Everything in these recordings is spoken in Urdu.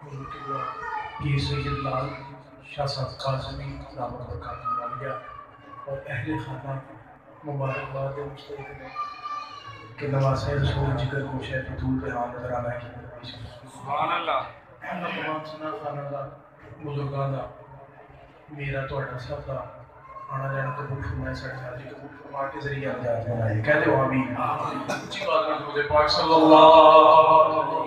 پیر سید لال شاہ صاحب قاسمی دامت برکاتہ عالیہ اور اہل خانہ مبارکباد مستحق نے کہ نواسہ رسول جگر گوشہ بطول پہ ہاں نظر آنا ہے سبحان اللہ اللہ تمام سنا خانہ دا بزرگان دا میرا توڑا سب دا آنا جانا قبول فرمائے سڑھ حاجی قبول فرما کے ذریعہ نجات بنائے کہہ دے آمین اچھی بات نہ درود پاک صلی اللہ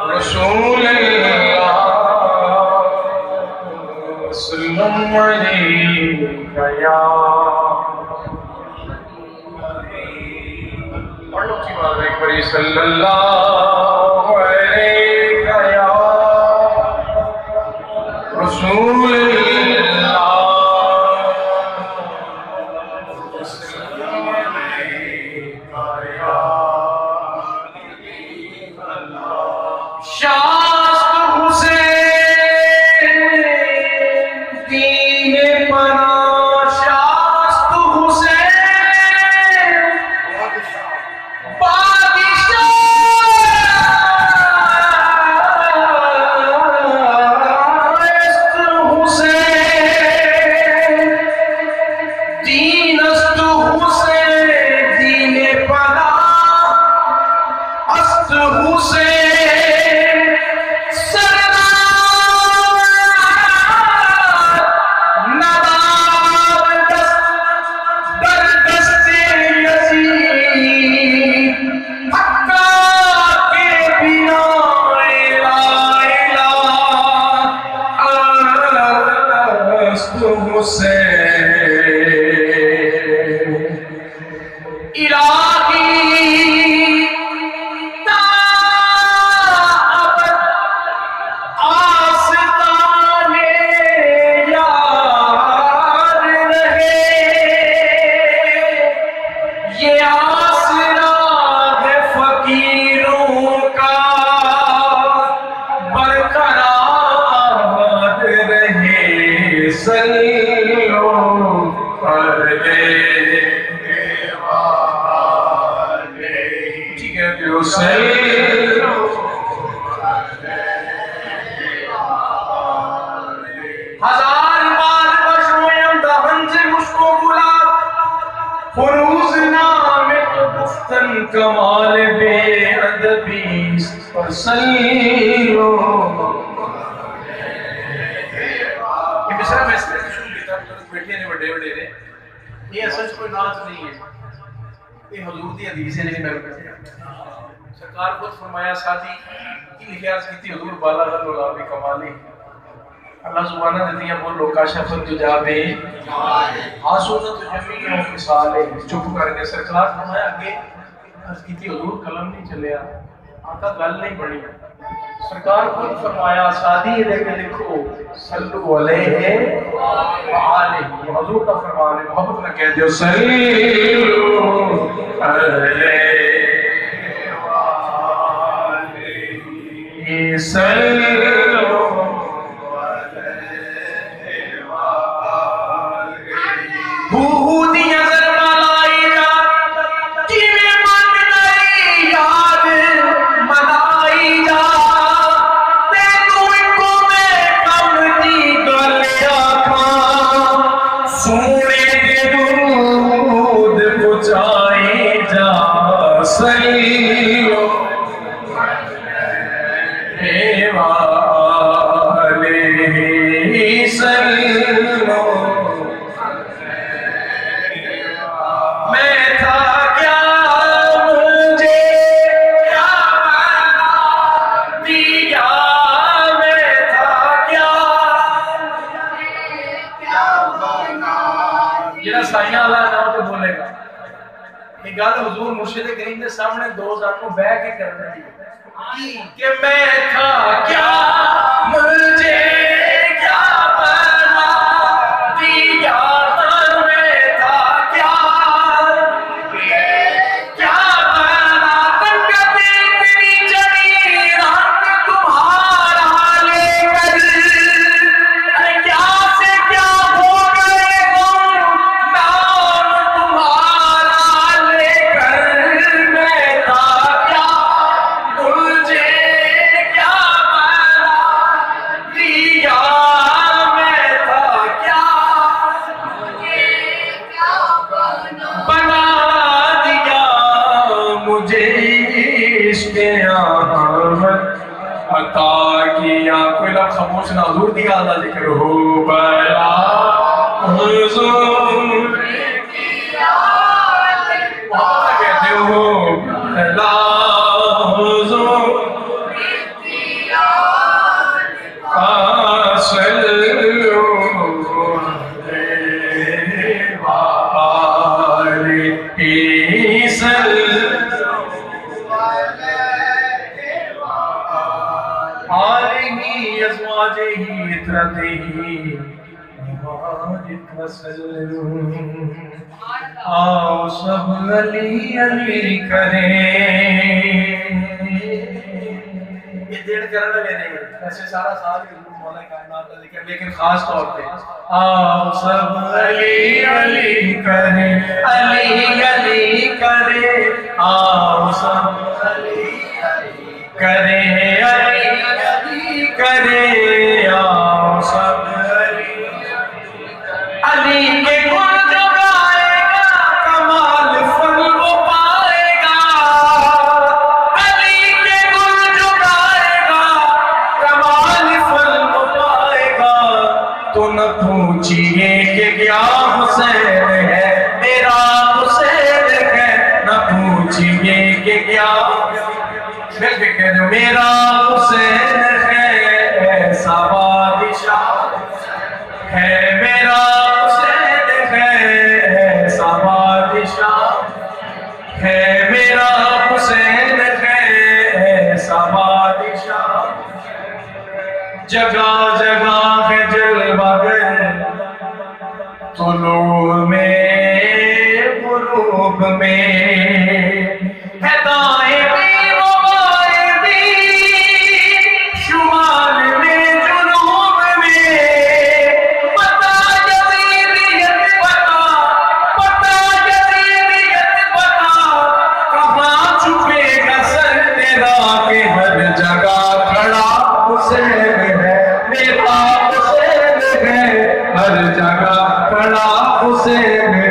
رسول اللہ وسلم علیکہ یا پڑھو کی بات ایک بری صلی اللہ علیکہ یا رسول اللہ وسلم علیکہ یا شاست حسین دین پناہ شاست حسین بادشاہ حسین دین است حسین دین پناہ است حسین کمال بے ادبی پر سلیو یہ مصرہ میں اس طرح شروع لیتا ہے بیٹھے ہیں بڑے بڑے رہے یہ اصل کوئی ناز نہیں ہے یہ حضور دی حدیث ہے لیکن میں کہتے ہیں سرکار خود فرمایا ساتھی کی لحاظ کی تھی حضور بالا غل اللہ کمالی اللہ سبحانہ نے دیا بولو کاشفت تجابے حاسونت جمیع و فصالے چپ کر کے سرکار فرمایا کہ اس کی تھی حضور قلم نہیں چلیا آقا گل نہیں بڑی سرکار خود فرمایا سادی لے کے لکھو صلو علیہ وآلہ حضور کا فرمان ہے محبت نہ کہہ دیو صلو علیہ وآلہ صلو حضور مرشد کریم نے سامنے دو زانوں بہ کے کرنا ہے کہ میں تھا کیا مجھے کیا بنا دیا میں تھا کیا کیا بنا تنگت اتنی جڑی رنگ تمہارا لے کر کیا سے کیا ہو گئے نام تمہارا لے کر میں تھا کیا عشق احمد عطا کیا. کوئی لفظ خاموش نہ، حضور دی آلہ ذکر ہو بلا حضور وہاں کہتے ہو بلا حضور آؤ سب علی علی کریں. یہ دیر کرنا لینے گئے ایسے سارا سال مولا کائنات کا ذکر، لیکن خاص طور پہ آؤ سب علی علی کریں، علی علی کریں. آؤ سب علی علی کریں، علی علی کریں. آؤ سب علی علی کے گل جو گائے گا کمال فل وہ پائے گا. علی کے گل جو گائے گا کمال فل وہ پائے گا. تو نہ پوچھئے کہ کیا حسین ہے میرا حسین ہے. نہ پوچھئے کہ کیا مل کے کہہ دو میرا حسین ہے. ایسا بادشاہ ہے میرا حسین ہے، ایسا بادشاہ ہے میرا حسین ہے، ایسا بادشاہ. جگہ جگہ ہے جلوہ گر، طلوع میں غروب میں ہے دائیں بھی و بائیں بھی، شمال میں جنوب میں. پتہ یزیدیت پتہ، پتہ یزیدیت پتہ، کہاں چھپے گا سر تیرا کہ ہر جگہ کھڑا حسین ہے میرا حسین ہے. ہر جگہ کھڑا حسین ہے.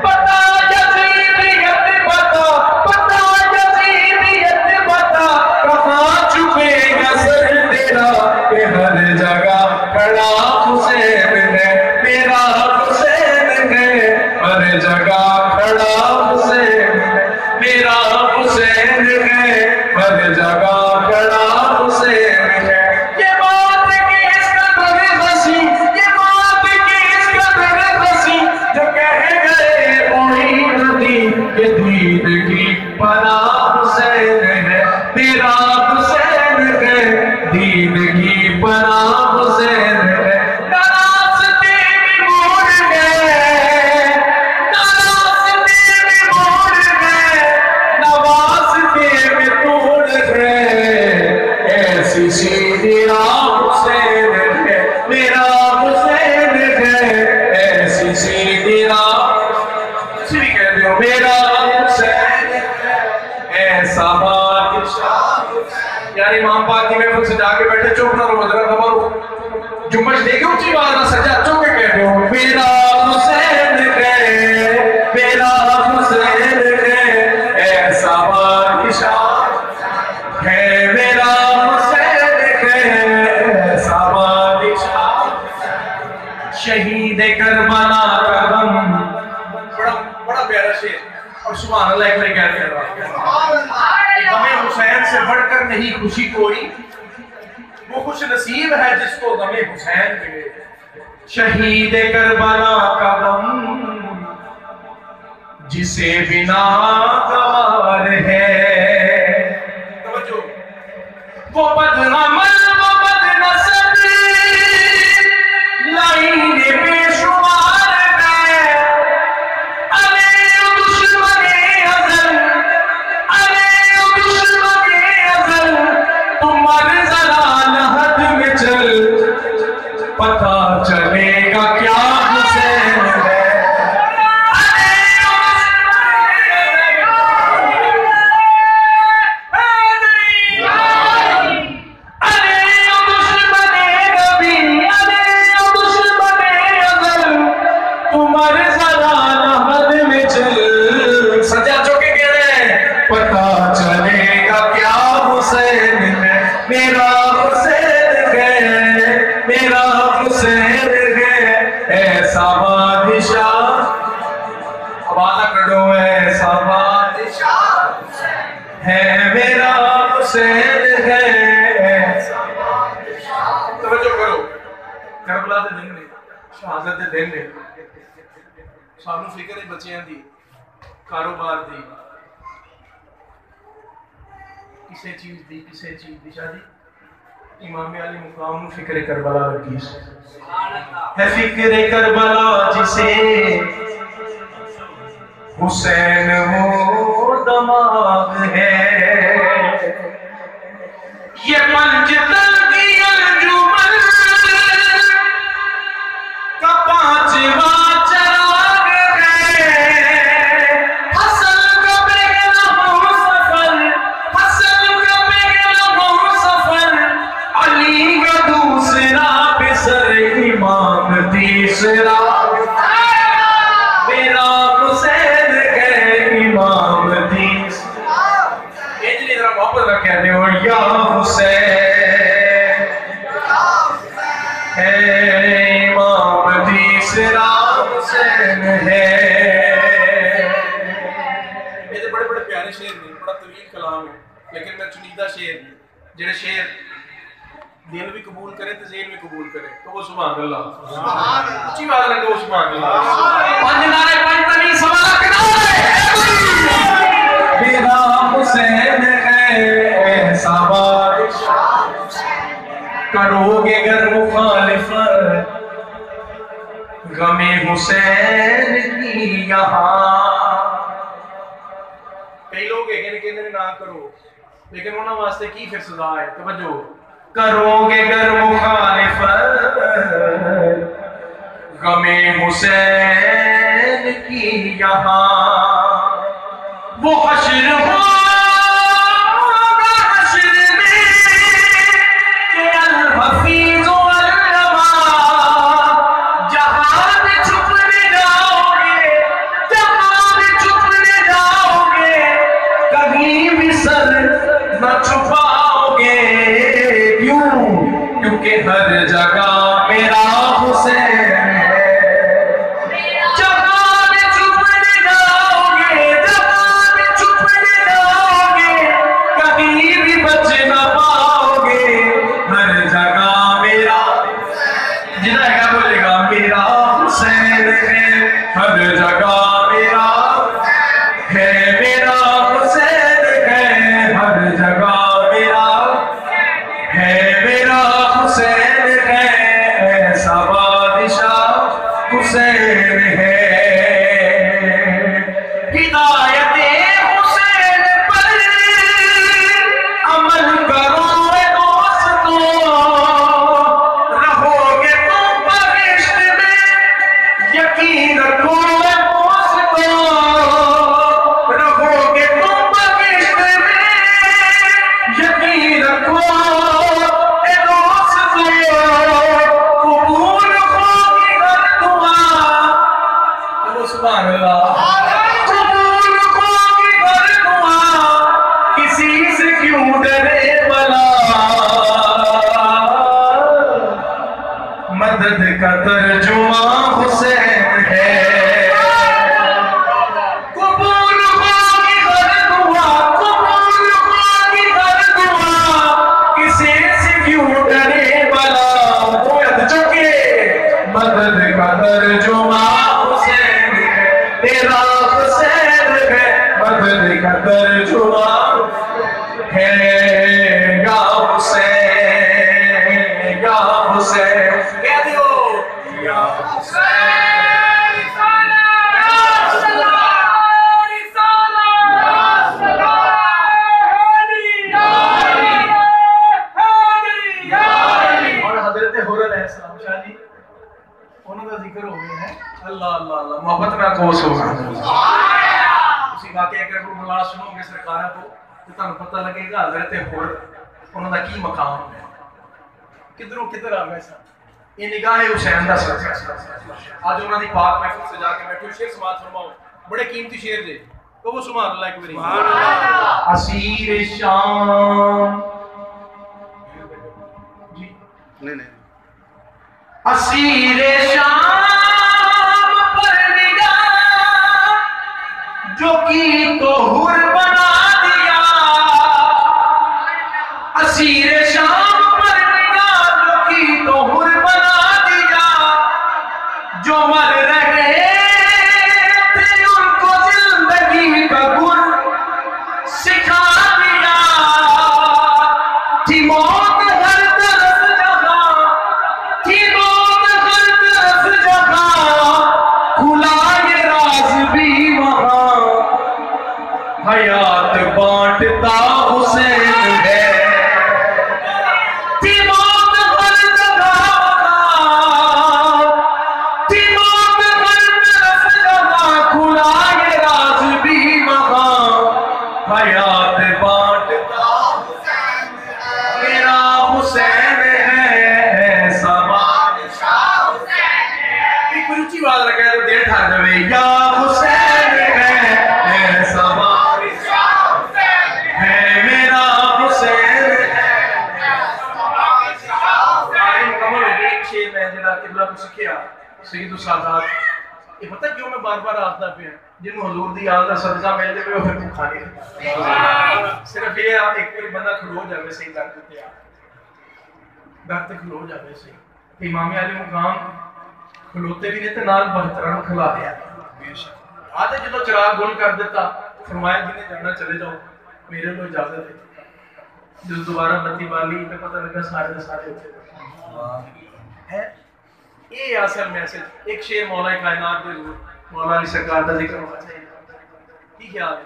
پتہ یزیدیت پتہ، پتہ یزیدیت پتہ، کہاں چھپے گا سر تیرا کہ ہر جگہ کھڑا حسین ہے میرا حسین ہے. ہر جگہ کھڑا حسین ہے میرا حسین ہے. ہر جگہ کھڑا حسین ہے. یہ بات کس قدر ہنسی، یہ بات کس قدر ہنسی، جو کہہ گئے معین الدین کہ دین کی پناہ حسین ہے میرا حسین ہے. دین کی پناہ حسین ہے. نراستے بھی موڑ گئے، نراستے بھی موڑ گئے، نواستے بھی توڑ گئے. ایسی سیدھی راہ حسین ہے میرا حسین ہے. ایسی سیدھی راہ اسی بھی کہہ دو میرا حسین ہے. ایسا بادشاہ. یار امام پاک کی محفل سے جا کے بیٹھے چپ نہ رو، ذرا خبر ہو جمعش دے کے اونچی بات نہ سجا چپ کے کہہ دو میرا حسین ہے میرا حسین ہے. ایسا بادشاہ ہے میرا حسین ہے. ایسا بادشاہ. شہید کربلا کا غم، بڑا پیارا شعر. اور سبحان اللہ ایک میں کہہ رہا غم حسین سے بڑھ کر نہیں خوشی کوئی، وہ خوش نصیب ہے جس کو غم حسین ملے. شہید کربلا کا غم جسے بنا گوار ہے. توجہ، وہ بدعمل وہ بدنسب لائن بے شمار ہے. ارے دشمن ازل، ارے دشمن ازل، تم مر ذرا لحد میں چل، پتہ چلے گا کیا حسین ہے. ارے ہے میرا حسین ہے. توجہ کرو، کربلا دے دن نے، شہادت دے دن نے، سانو فکر ہے بچیاں دی، کاروبار دی، کسے چیز دی شادی. امام علی مقام نو فکر کربلا لگی ہے. فکر کربلا جسے حسین وہ دماغ ہے. یہ پنجتن کی انجمن کا پانچواں چراغ ہے. حسن کا بیگم سفر، حسن کا بیگم سفر، علی کا دوسرا بسر، امام تیسرا میرا حسین ہے، امام تیسرا. یہ ذرا محبت رکھے دے اور یا حسین ہے، امام تیسرا حسین ہے. یہ بڑے بڑے پیارے شعر نہیں، بڑا طویل کلام ہے، لیکن میں چنیدہ شعر جڑے شعر دل بھی قبول کرے تو ذہن بھی قبول کرے تو وہ سبحان اللہ. اچھی بات لگے وہ سبحان اللہ. پانچ نعرے پانچ تنی سوالہ کے نعرے. میرا حسین ہے ایسا بادشاہ، کرو گے گر مخالفت غم حسین کی یہاں. کئی لوگ ہیں کہ نہ کرو، لیکن انہوں نے واسطے کی پھر سزا ہے. توجہ کرو گے گر مخالفت غم حسین کی یہاں، وہ حشر ہوگا حشر میں کہ الحفیظ والروا، جہاں بھی چھپنے جاؤ گے، جہاں بھی چھپنے جاؤ گے، کہیں بھی سر نہ چھپاؤ گے. کیونکہ ہر جگہ میرا حسین ہے. جہاں بھی چھپنے جاؤ گے، جہاں بھی چھپنے جاؤ گے، کہیں بھی بچ نہ پاؤ گے. ہر جگہ میرا جنہ کیا بولے گا میرا حسین ہے. ہر جگہ میرا ہے، میرا حسین ہے. ہر جگہ میرا ہے، میرا حسین ہے. ایسا بادشاہ حسین ہے. ہدایت حسین پر عمل کرو اے دوستو، رہو گے تم بہشت میں، یقین رکھو اے دوستو، رہو گے تم بہشت میں، یقین رکھو اے دوستو. قبول ہوگی ہر دعا، تو سبحان اللہ. قبول ہوگی ہر دعا، کسی سے کیوں ڈرے بلا. مدد کا ترجمہ حسین ہے. قبول ہوگی ہر دعا، قبول ہوگی ہر دعا، کسی سے کیوں ڈرے بلا. مدد کا ترجمہ حسین ہے، تیرا حسین ہے. مدد کا ترجمہ ہے یا حسین، یا حسین. کہہ دیو یا حسین. ذکر ہو گئے ہیں. اللہ اللہ اللہ، محبت میں کو سبحان اللہ. اسی واقعہ اگر کوئی ملا سنو گے سرکارہ کو تو تمہیں پتہ لگے گا حضرت حر انہوں نے کی مقام ہے، کدھروں کدھر آ گئے سن. یہ نگاہ حسین دا صدقہ. آج انہوں نے پاک محفل سے جا کے بیٹھے شعر سماعت فرماؤ، بڑے قیمتی شعر دے تو وہ سبحان اللہ ایک بری. اسیر شام جی نہیں اسیر شام پر نگاہ جو کی تو حر بنا دیا. بانٹتا حسین ہے تیمات ہر جگہ تیمات ہر طرف جہاں کھلا یہ راز بھی وہاں حیات بانٹتا حسین میرا حسین ہے سوال شاہ حسین ایک کوئی اچھی بات رکھا ہے تو دیر ٹھار جوے یا حسین ہے سوال شاہ حسین ہے میرا حسین ہے سوال شاہ حسین مکمل ہے ایک شیر میں جنہا قبلہ کو سکھیا سید السادات یہ پتہ کیوں میں بار بار آتا پہ جن حضور دی آلدہ صدقہ مل دے وہ پھر تو کھانے صرف یہ ایک کوئی بندہ کھلو جاوے صحیح در دیتے در تک کھلو جاوے صحیح امام علی مقام کھلوتے بھی نہیں تھے نال بہتران کھلا دیا آدھے جدو چراغ گل کر دیتا فرمایا جنہیں جانا چلے جاؤ میرے لو اجازت ہے جو دوبارہ بتی بالی پہ پتہ لگا سارے ہوتے ہیں یہ اصل میسج ایک شیر مولا کائنات دے مولا علی سرکار دا ذکر ہونا چاہیے کی خیال ہے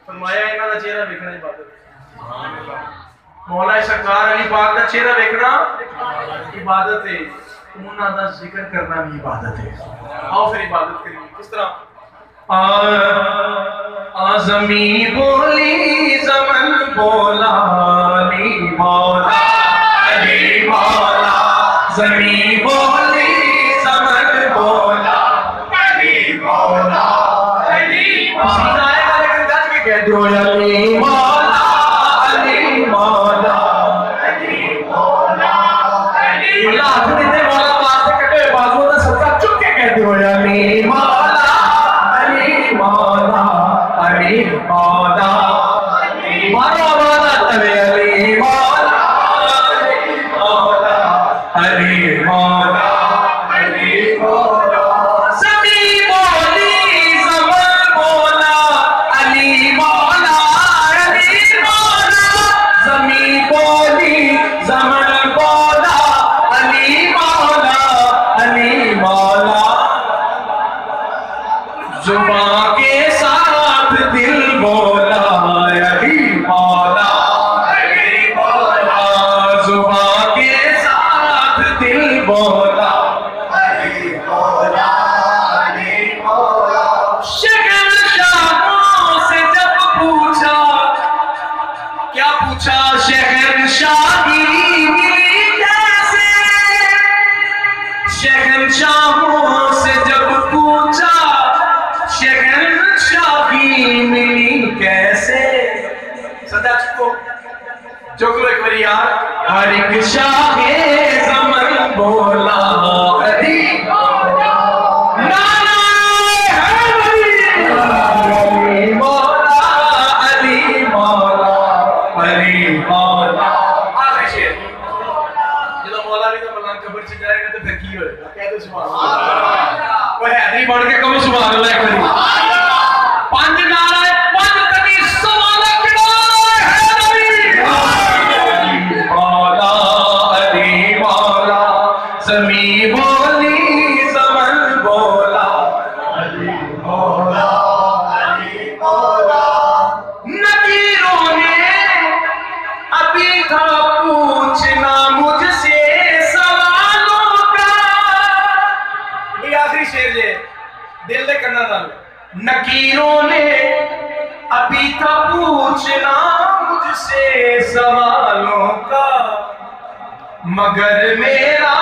فرمایا انہاں دا چہرہ ویکھنا عبادت ہے مولا سرکار علی پاک دا چہرہ ویکھنا عبادت ہے انہاں دا ذکر کرنا بھی عبادت ہے آؤ پھر عبادت کریے کس طرح آزمی بولی زمن بولا علی مولا علی مولا زمین بولی زمن بولا علی مولا علی مولا کہہ دو علی مولا علی مولا علی مولا علی اللہ حضرت مولا بات سے کٹے بازو دا صدقہ چک کے کہہ دو علی مولا علی مولا علی مولا مارو آبادا تبے علی مولا علی مولا علی مولا زمین بولی زمن بولا علی مولا علی مولا زمین بولی زمن بولا علی مولا علی مولا زبان کے ساتھ دل بولا علی مولا علی مولا زبان کے ساتھ دل بولا علی مولا علی مولا شہنشاہوں سے جب پوچھا کیا پوچھا شہنشاہی ملی کیسے شہنشاہوں سے جب پوچھا شہنشاہی ملی کیسے صدا چکو چکلو ایک بری یار ہر ایک شاہ زمن بولا علی مولا نعرہ علی مولا علی مولا علی مولا آخری شیر جدو مولا علی کا ملان قبر سے جائے گا تو پھر کی ہوئے گا کہہ دو سبحان اللہ وہ حیدری بڑھ کے کم سبحان اللہ ایک بری پانچ نعرہ پانچ تکی سوال کڑا زمین بولی زمن بولا علی مولا علی مولا نکیروں نے ابھی تھا پوچھنا مجھ سے سوالوں کا یہ آخری شیر ہے دل دے کرنا تھا نکیروں نے ابھی تھا پوچھنا مجھ سے سوالوں کا مگر میرا